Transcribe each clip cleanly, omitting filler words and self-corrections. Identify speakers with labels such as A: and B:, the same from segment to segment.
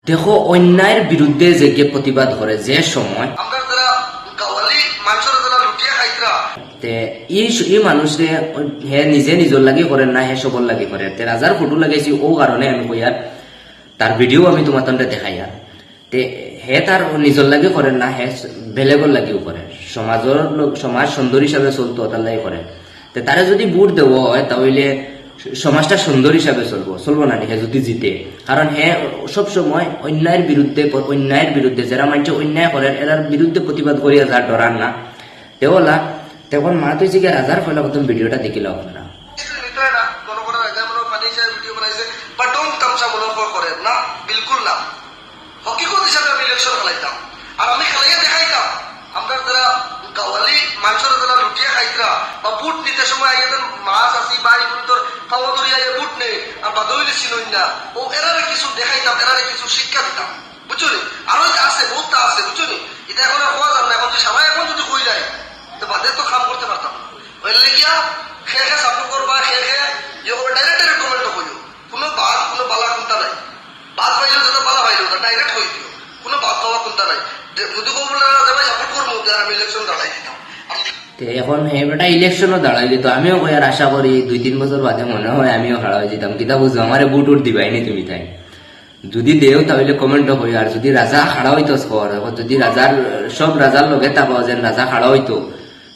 A: দেখো অন্যায়ের বিরুদ্ধে যে প্রতিবাদ করে যে সময় এই মানুষে হে নিজে নিজের লাগি করেন না হে সবর লাগি করে রাজার ফটো লাগাইছি ও কারণে আমি কইয়ার তার ভিডিও আমি তোমার তন্ডে দেখাই আর তে হে তার নিজের লাগি করেন না হে বেলেগর লাগিও করে সমাজ সুন্দর হিসাবে চলতো তার লাগি করে তে তারা যদি ভোট দেওয়া হয় তাহলে সমাজটা সুন্দর হিসাবে চলবো না হে যদি জিতে কারণ হে সব সময় অন্যায়ের বিরুদ্ধে যারা মানুষ অন্যায় করে এরার বিরুদ্ধে প্রতিবাদ করিয়া যার ডরান না তেওলা তখন মা তুই যে রাজার ফলে প্রথম ভিডিওটা দেখিল আপনারা
B: বিলকুল না হকিকত হিসাবে আমি ইলেকশন খেলাইতাম আর আমি খেলাইয়া দেখাইতাম আমরা যারা গাওয়ালি মানুষের যারা লুটিয়া খাইতরা বা বুট নিতে সময় আইয়া মাছ আসি বা এগুলো তোর খাওয়া দরিয়া বুট নেই আর বাদইলে চিনই না ও এরারে কিছু দেখাইতাম এরারে কিছু শিক্ষা দিতাম বুঝছো নি আরো আছে বহুতটা আছে বুঝছো নি এটা এখন আর হওয়া যাবে না এখন সবাই এখন যদি হয়ে যায় তো বাদের তো কাম করতে পারতাম হইলে গিয়া খেয়ে খেয়ে সাপোর্ট করবা খেয়ে খেয়ে ডাইরেক্ট কমেন্ট করিও কোনো বাদ কোনো বালা কোনটা নাই বাদ পাইলেও যাতে বালা পাইলেও ডাইরেক্ট হয়ে দিও কোনো বাদ পাওয়া কোনটা নাই যদি কবুলা যাবে সাপোর্ট করবো আমি ইলেকশন দাঁড়াই দিতাম
A: এখন বেটা ইলেকশনও দাঁড়াই দিত আমিও কই আর আশা করি 2-3 বছর বাদে মনে হয় আমিও খাড়া হয়ে যেতাম কিতা বুঝো আমার বুট উঠ দিবাইনি তুমি তাই যদি দেও তাহলে কমেন্ট হই আর যদি রাজা খাড়া হইতো স্কোর যদি সব রাজার লগে তা পাওয়া যায় রাজা খাড়া হইতো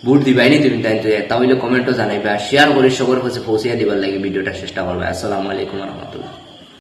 A: বুট দিবাইনি তুমি তাই তাহলে কমেন্টও জানাইবে আর শেয়ার করে সবার কাছে পৌঁছিয়ে দিবার লাগে ভিডিওটা চেষ্টা করবে। আসসালামু আলাইকুম রহমতুল্লাহ।